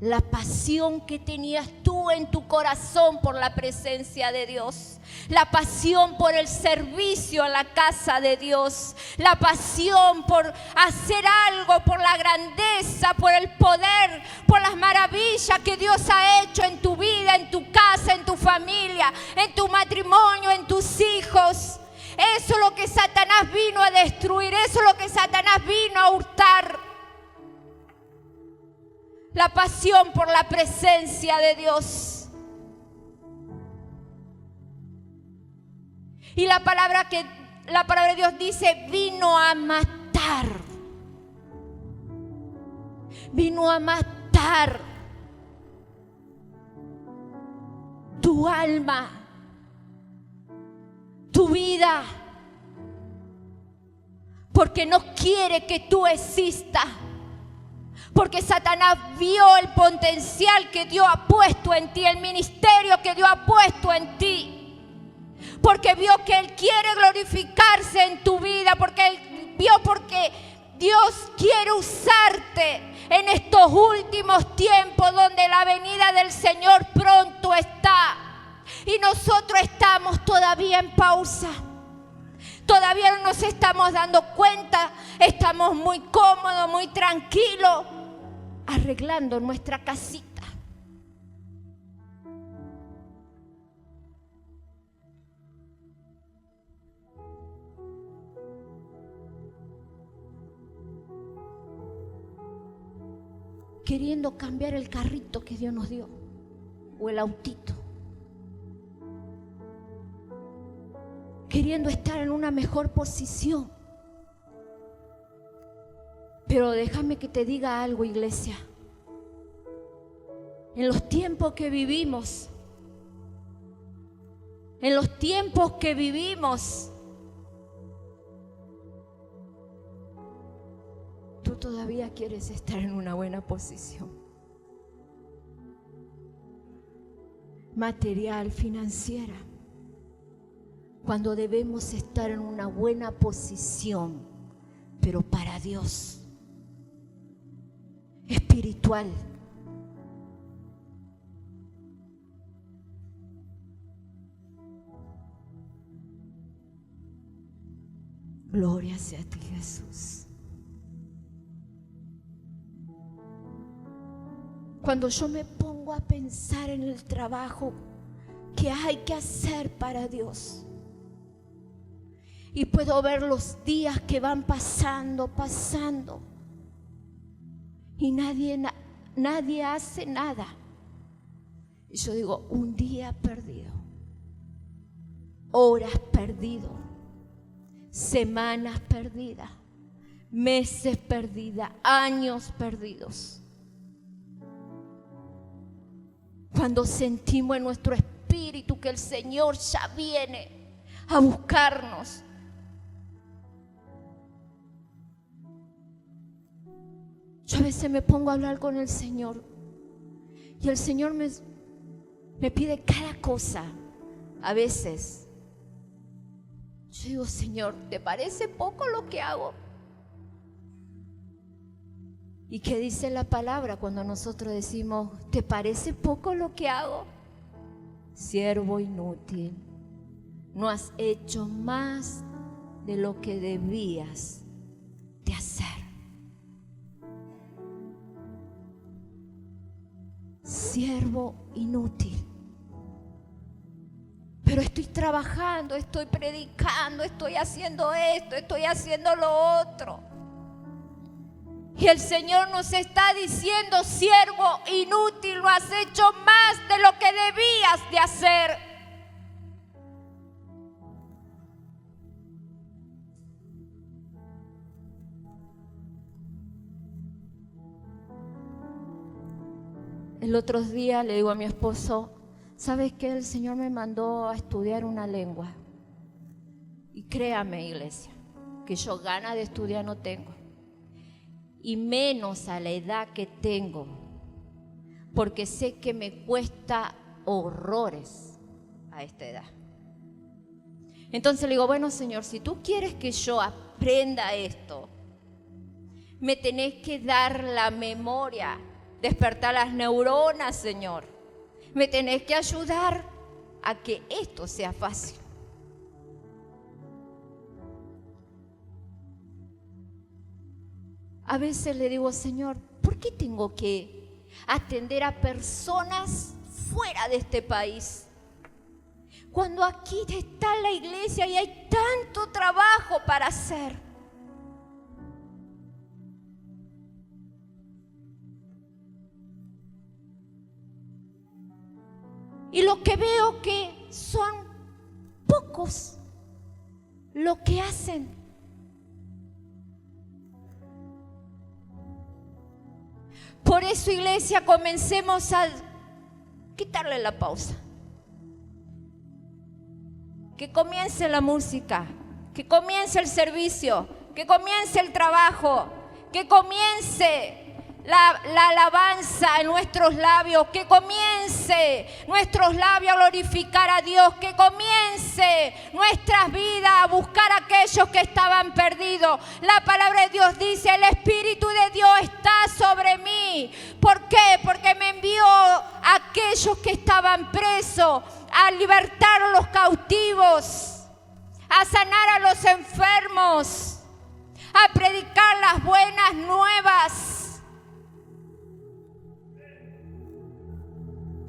La pasión que tenías tú en tu corazón por la presencia de Dios. La pasión por el servicio a la casa de Dios. La pasión por hacer algo, por la grandeza, por el poder, por las maravillas que Dios ha hecho en tu vida, en tu casa, en tu familia, en tu matrimonio, en tus hijos. Eso es lo que Satanás vino a destruir. Eso es lo que Satanás vino a hurtar. La pasión por la presencia de Dios. Y la palabra de Dios dice, vino a matar. Vino a matar tu alma, tu vida, porque no quiere que tú existas. Porque Satanás vio el potencial que Dios ha puesto en ti, el ministerio que Dios ha puesto en ti. Porque vio que Él quiere glorificarse en tu vida, porque Dios quiere usarte en estos últimos tiempos donde la venida del Señor pronto está. Y nosotros estamos todavía en pausa. Todavía no nos estamos dando cuenta, estamos muy cómodos, muy tranquilos, arreglando nuestra casita. Queriendo cambiar el carrito que Dios nos dio, o el autito. Queriendo estar en una mejor posición. Pero déjame que te diga algo, iglesia. En los tiempos que vivimos, tú todavía quieres estar en una buena posición. Material, financiera. Cuando debemos estar en una buena posición, pero para Dios, espiritual. Gloria sea a ti, Jesús. Cuando yo me pongo a pensar en el trabajo que hay que hacer para Dios, y puedo ver los días que van pasando, y nadie hace nada. Y yo digo, un día perdido, horas perdidas, semanas perdidas, meses perdidas, años perdidos. Cuando sentimos en nuestro espíritu que el Señor ya viene a buscarnos. Yo a veces me pongo a hablar con el Señor y el Señor me pide cada cosa. A veces yo digo, Señor, ¿te parece poco lo que hago? ¿Y qué dice la palabra cuando nosotros decimos, ¿te parece poco lo que hago? Siervo inútil, no has hecho más de lo que debías de hacer. Siervo inútil. Pero estoy trabajando, estoy predicando, estoy haciendo esto, estoy haciendo lo otro. Y el Señor nos está diciendo, siervo inútil, no has hecho más de lo que debías de hacer. El otro día le digo a mi esposo, ¿sabes qué? El Señor me mandó a estudiar una lengua. Y créame, iglesia, que yo ganas de estudiar no tengo. Y menos a la edad que tengo, porque sé que me cuesta horrores a esta edad. Entonces le digo, bueno, Señor, si tú quieres que yo aprenda esto, me tenés que dar la memoria, despertar las neuronas, Señor. Me tenés que ayudar a que esto sea fácil. A veces le digo, Señor, ¿por qué tengo que atender a personas fuera de este país? Cuando aquí está la iglesia y hay tanto trabajo para hacer. Y lo que veo que son pocos lo que hacen. Por eso, iglesia, comencemos a quitarle la pausa. Que comience la música, que comience el servicio, que comience el trabajo, que comience la alabanza en nuestros labios, que comience nuestros labios a glorificar a Dios, que comience nuestras vidas a buscar a aquellos que estaban perdidos. La palabra de Dios dice, el Espíritu de Dios está sobre mí. ¿Por qué? Porque me envió a aquellos que estaban presos, a libertar a los cautivos, a sanar a los enfermos, a predicar las buenas nuevas.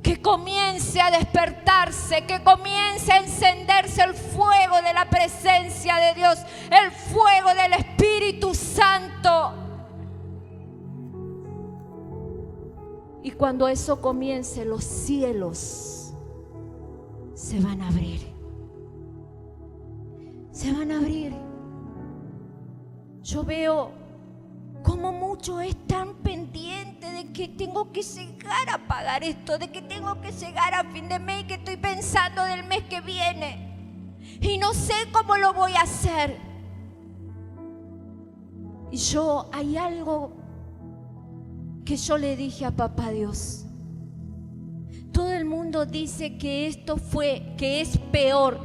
Que comience a despertarse, que comience a encenderse el fuego de la presencia de Dios, el fuego del Espíritu Santo. Y cuando eso comience, los cielos se van a abrir. Se van a abrir. Yo veo cómo muchos están pendientes de que tengo que llegar a pagar esto, de que tengo que llegar a fin de mes y que estoy pensando del mes que viene. Y no sé cómo lo voy a hacer. Y hay algo que yo le dije a Papá Dios. Todo el mundo dice que que es peor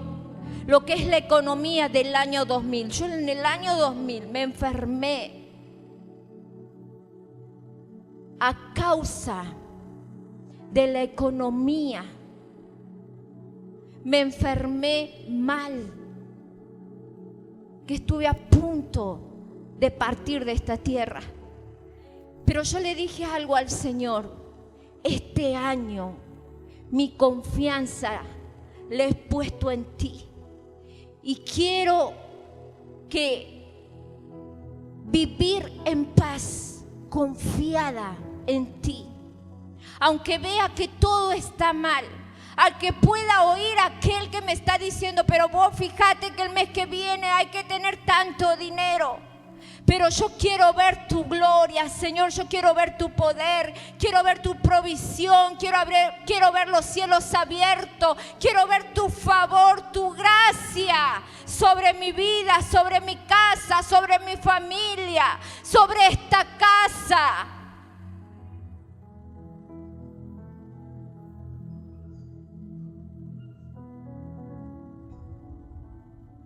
lo que es la economía del año 2000. Yo en el año 2000 me enfermé a causa de la economía. Me enfermé mal, que estuve a punto de partir de esta tierra. Pero yo le dije algo al Señor: este año mi confianza la he puesto en ti y quiero vivir en paz, confiada en ti, aunque vea que todo está mal, al que pueda oír aquel que me está diciendo, pero vos fíjate que el mes que viene hay que tener tanto dinero, Pero yo quiero ver tu gloria, Señor, yo quiero ver tu poder, quiero ver tu provisión, quiero ver los cielos abiertos, quiero ver tu favor, tu gracia sobre mi vida, sobre mi casa, sobre mi familia, sobre esta casa.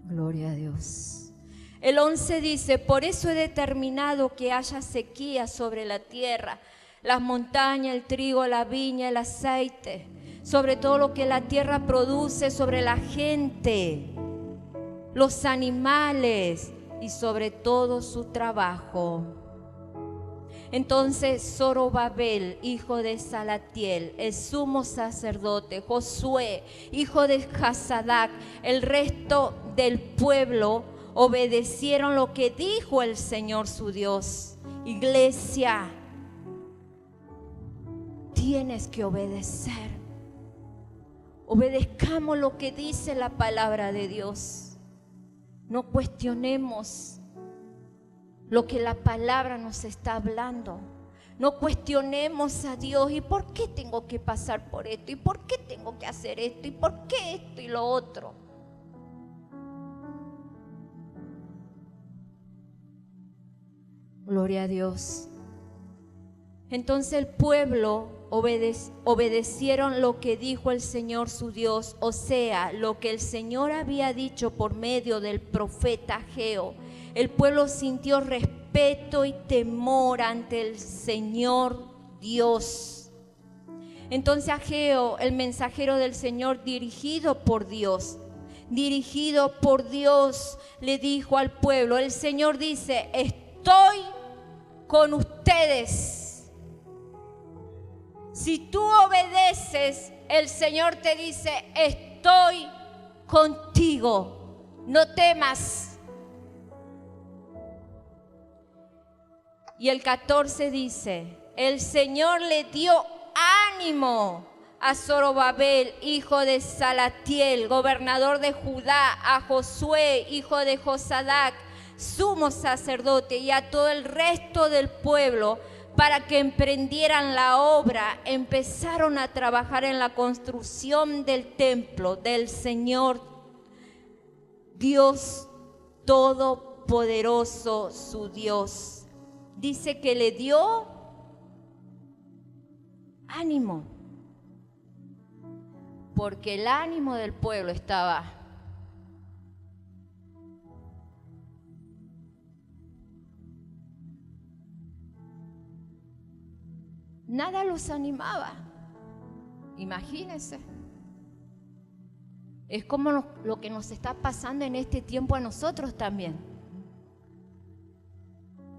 Gloria a Dios. El 11 dice: por eso he determinado que haya sequía sobre la tierra, las montañas, el trigo, la viña, el aceite, sobre todo lo que la tierra produce, sobre la gente, los animales y sobre todo su trabajo. Entonces Zorobabel, hijo de Salatiel, el sumo sacerdote, Josué, hijo de Josadac, el resto del pueblo obedecieron lo que dijo el Señor su Dios. Iglesia, tienes que obedecer. Obedezcamos lo que dice la palabra de Dios. No cuestionemos lo que la palabra nos está hablando. No cuestionemos a Dios. ¿Y por qué tengo que pasar por esto? ¿Y por qué tengo que hacer esto? ¿Y por qué esto y lo otro? Gloria a Dios. Entonces el pueblo obedecieron lo que dijo el Señor su Dios, o sea, lo que el Señor había dicho por medio del profeta Ageo. El pueblo sintió respeto y temor ante el Señor Dios. Entonces Ageo, el mensajero del Señor, dirigido por Dios, le dijo al pueblo, el Señor dice: estoy con ustedes. Si tú obedeces, el Señor te dice: estoy contigo, no temas. Y el 14 dice: el Señor le dio ánimo a Zorobabel, hijo de Salatiel, gobernador de Judá, a Josué, hijo de Josadac, sumo sacerdote, y a todo el resto del pueblo, para que emprendieran la obra. Empezaron a trabajar en la construcción del templo del Señor Dios Todopoderoso, su Dios. Dice que le dio ánimo, porque el ánimo del pueblo estaba nada los animaba. Imagínense. Es como lo que nos está pasando en este tiempo a nosotros también.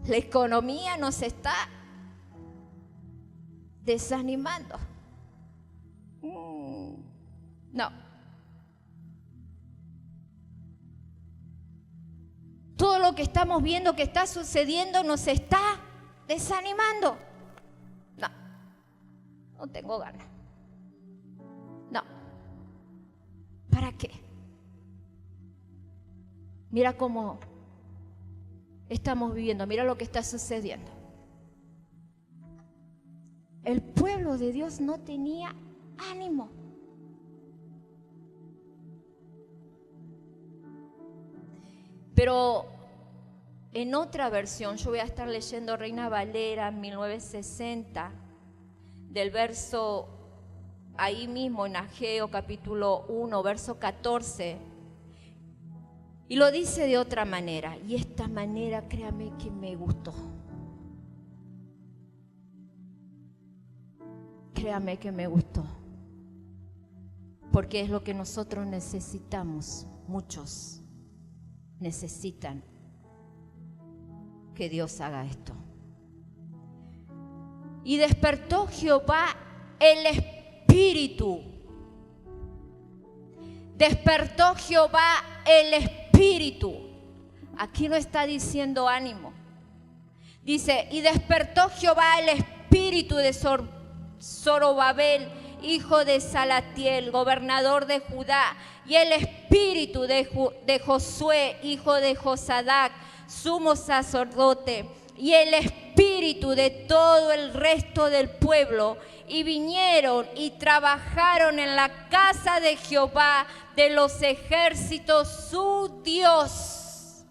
La economía nos está desanimando. No. Todo lo que estamos viendo que está sucediendo nos está desanimando. No tengo ganas. No. ¿Para qué? Mira cómo estamos viviendo, mira lo que está sucediendo. El pueblo de Dios no tenía ánimo. Pero en otra versión, yo voy a estar leyendo Reina Valera 1960, del verso ahí mismo en Ageo capítulo 1, verso 14, y lo dice de otra manera, y esta manera, créame que me gustó. Créame que me gustó, porque es lo que nosotros necesitamos. Muchos necesitan que Dios haga esto. Y despertó Jehová el espíritu. Despertó Jehová el espíritu. Aquí no está diciendo ánimo. Dice: y despertó Jehová el espíritu de Zorobabel, hijo de Salatiel, gobernador de Judá, y el espíritu de Josué, hijo de Josadac, sumo sacerdote y el espíritu de todo el resto del pueblo, y vinieron y trabajaron en la casa de Jehová de los ejércitos, su Dios.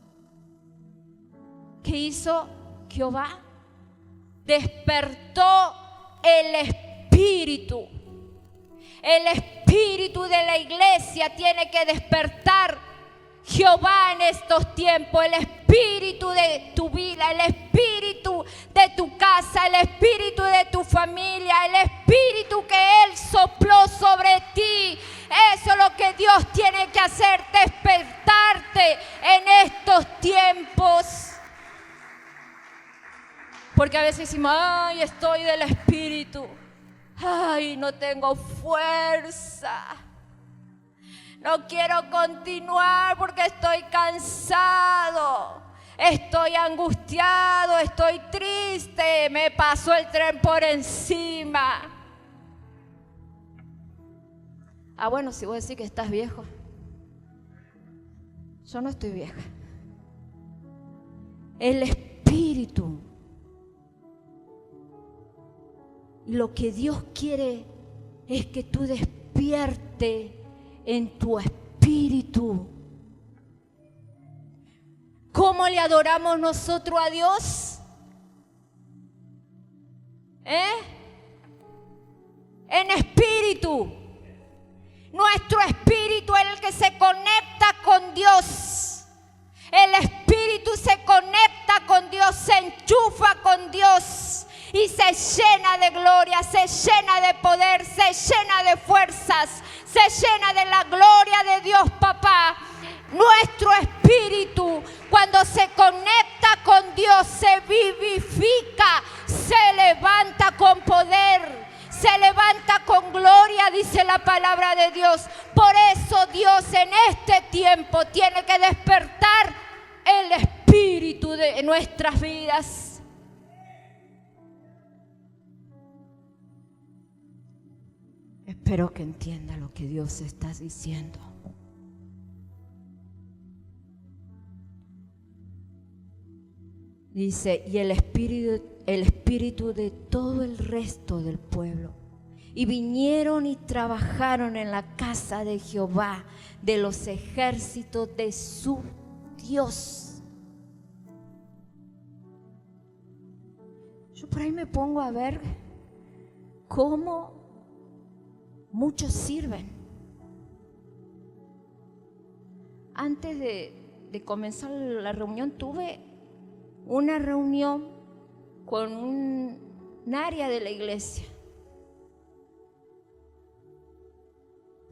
¿Qué hizo Jehová? Despertó el espíritu. El espíritu de la iglesia tiene que despertar Jehová en estos tiempos, el espíritu de tu vida, el espíritu de tu casa, el espíritu de tu familia, el espíritu que Él sopló sobre ti. Eso es lo que Dios tiene que hacer, despertarte en estos tiempos. Porque a veces decimos, ay, estoy del espíritu, ay, no tengo fuerza. No quiero continuar porque estoy cansado, estoy angustiado, estoy triste, me pasó el tren por encima. Ah, bueno, si vos decís que estás viejo, yo no estoy vieja. El espíritu. Y lo que Dios quiere es que tú despiertes en tu espíritu. ¿Cómo le adoramos nosotros a Dios? En espíritu. Nuestro espíritu es el que se conecta con Dios. El espíritu se conecta con Dios, se enchufa con Dios y se llena de gloria, se llena de poder, se llena de fuerzas, se llena de la gloria de Dios, papá. Nuestro espíritu, cuando se conecta con Dios, se vivifica, se levanta con poder, se levanta con gloria, dice la palabra de Dios. Por eso Dios en este tiempo tiene que despertar el espíritu de nuestras vidas. Espero que entienda lo que Dios está diciendo. Dice, y el espíritu de todo el resto del pueblo. Y vinieron y trabajaron en la casa de Jehová de los ejércitos de su Dios. Yo por ahí me pongo a ver cómo muchos sirven. Antes de comenzar la reunión tuve una reunión con un área de la iglesia.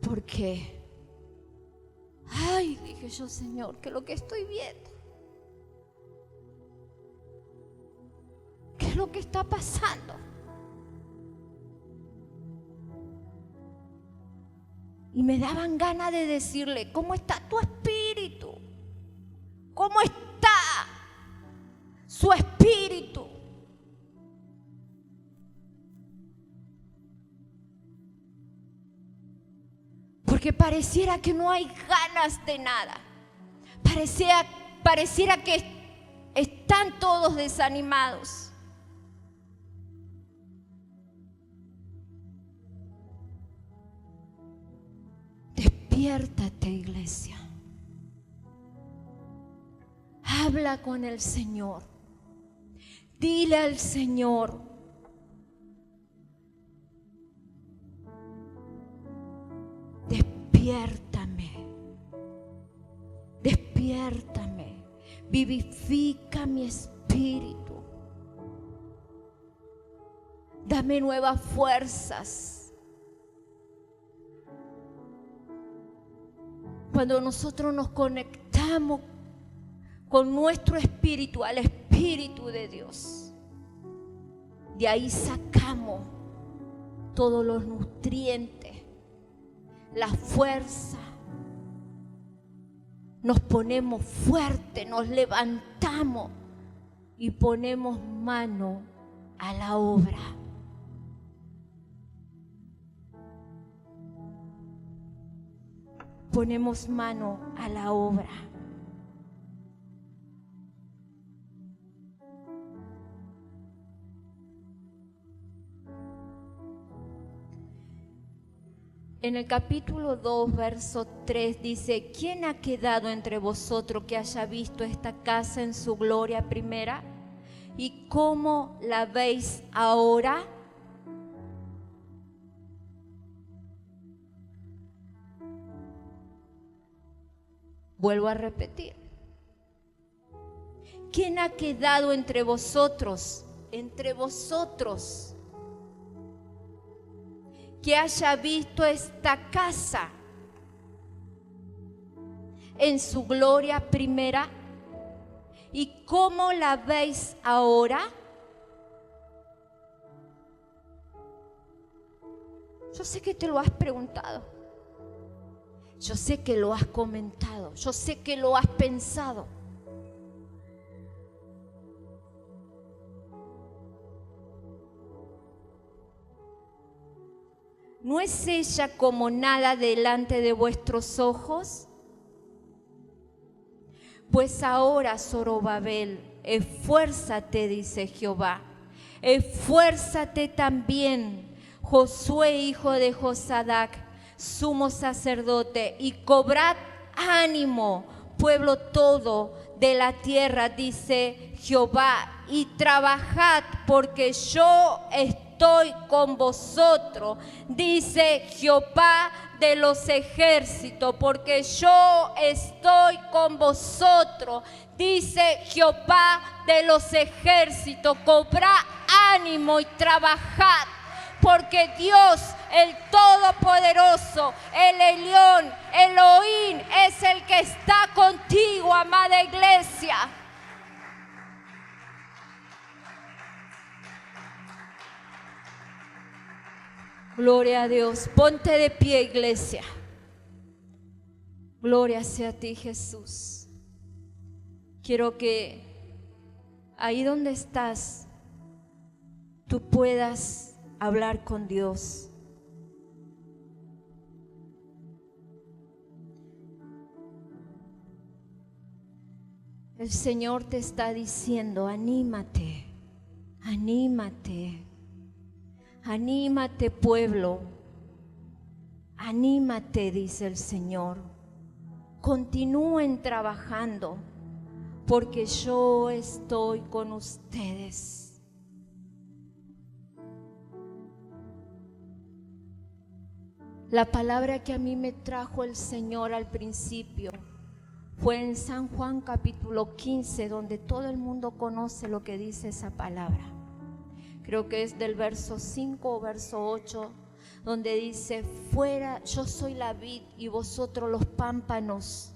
Porque, ay, dije yo, Señor, ¿qué es lo que estoy viendo? ¿Qué es lo que está pasando? Y me daban ganas de decirle, ¿cómo está tu espíritu? ¿Cómo está su espíritu? Porque pareciera que no hay ganas de nada. Pareciera que están todos desanimados. Despiértate, iglesia. Habla con el Señor. Dile al Señor: despiértame, despiértame, vivifica mi espíritu, dame nuevas fuerzas. Cuando nosotros nos conectamos con nuestro espíritu al Espíritu de Dios, de ahí sacamos todos los nutrientes, la fuerza, nos ponemos fuertes, nos levantamos y ponemos mano a la obra. Ponemos mano a la obra. En el capítulo 2, verso 3 dice: ¿quién ha quedado entre vosotros que haya visto esta casa en su gloria primera? ¿Y cómo la veis ahora? Vuelvo a repetir. ¿Quién ha quedado entre vosotros? Entre vosotros. Que haya visto esta casa en su gloria primera. ¿Y cómo la veis ahora? Yo sé que te lo has preguntado. Yo sé que lo has comentado. Yo sé que lo has pensado. ¿No es ella como nada delante de vuestros ojos? Pues ahora, Zorobabel, esfuérzate, dice Jehová. Esfuérzate también, Josué, hijo de Josadac, sumo sacerdote, y cobrad ánimo, pueblo todo de la tierra, dice Jehová, y trabajad, porque yo estoy con vosotros, dice Jehová de los ejércitos, porque yo estoy con vosotros, dice Jehová de los ejércitos. Cobrad ánimo y trabajad, porque Dios, el Todopoderoso, el Elión, Elohim, es el que está contigo, amada iglesia. Gloria a Dios. Ponte de pie, iglesia. Gloria sea a ti, Jesús. Quiero que ahí donde estás, tú puedas hablar con Dios. El Señor te está diciendo: anímate, anímate. Anímate, pueblo, anímate, dice el Señor. Continúen trabajando, porque yo estoy con ustedes. La palabra que a mí me trajo el Señor al principio fue en San Juan capítulo 15, donde todo el mundo conoce lo que dice esa palabra. Creo que es del verso 5 o verso 8, donde dice: fuera, yo soy la vid y vosotros los pámpanos.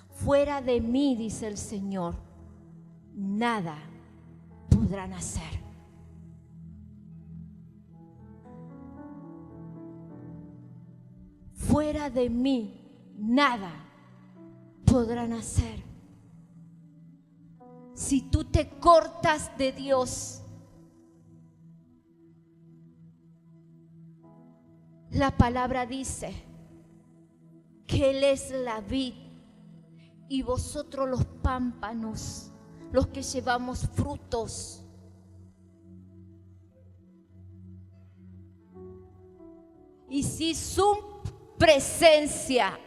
Fuera de mí, dice el Señor, nada podrán hacer. Fuera de mí, nada podrán hacer. Si tú te cortas de Dios, la palabra dice que Él es la vid y vosotros los pámpanos, los que llevamos frutos. Y si su presencia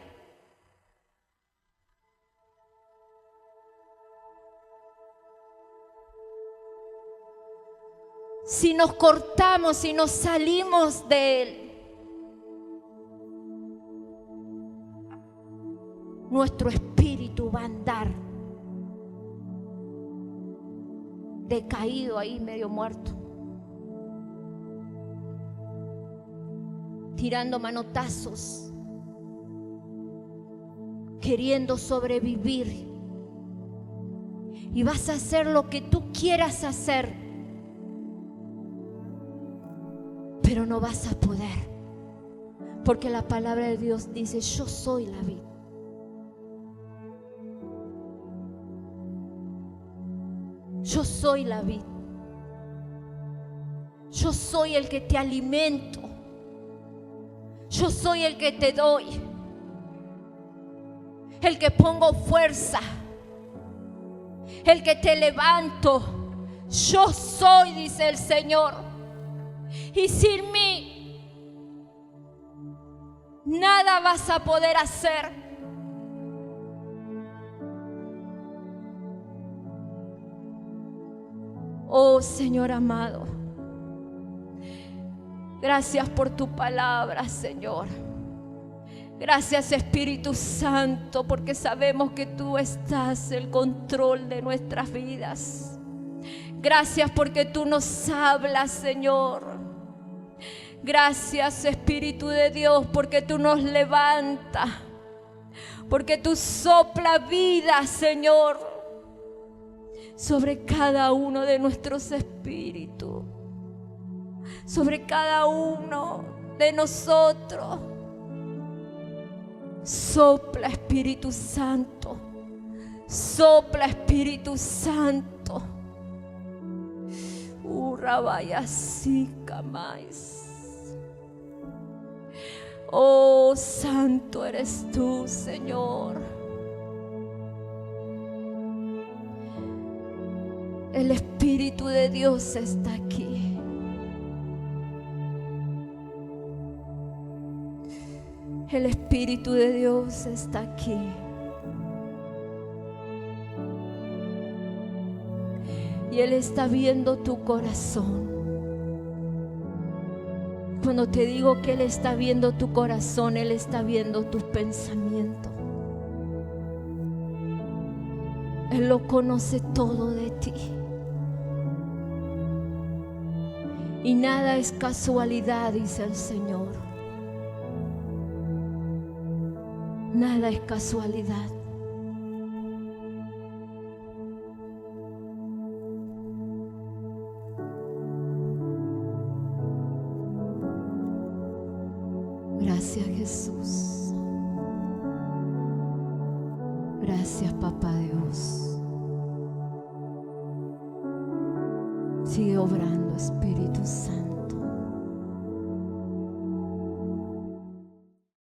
si nos cortamos, si nos salimos de Él, nuestro espíritu va a andar decaído ahí, medio muerto, tirando manotazos, queriendo sobrevivir. Y vas a hacer lo que tú quieras hacer, pero no vas a poder, porque la palabra de Dios dice: yo soy la vid. Yo soy la vid. Yo soy el que te alimento. Yo soy el que te doy, el que pongo fuerza, el que te levanto. Yo soy, dice el Señor. Y sin mí nada vas a poder hacer. Oh Señor amado, gracias por tu palabra, Señor. Gracias, Espíritu Santo, porque sabemos que tú estás en el control de nuestras vidas. Gracias porque tú nos hablas, Señor. Gracias, Espíritu de Dios, porque tú nos levantas, porque tú soplas vida, Señor, sobre cada uno de nuestros espíritus, sobre cada uno de nosotros. Sopla, Espíritu Santo, sopla, Espíritu Santo. Oh, santo eres tú, Señor. El Espíritu de Dios está aquí. El Espíritu de Dios está aquí. Y Él está viendo tu corazón. Cuando te digo que Él está viendo tu corazón, Él está viendo tus pensamientos. Él lo conoce todo de ti. Y nada es casualidad, dice el Señor. Nada es casualidad. Gracias, Jesús. Gracias, Papá Dios. Sigue obrando, Espíritu Santo.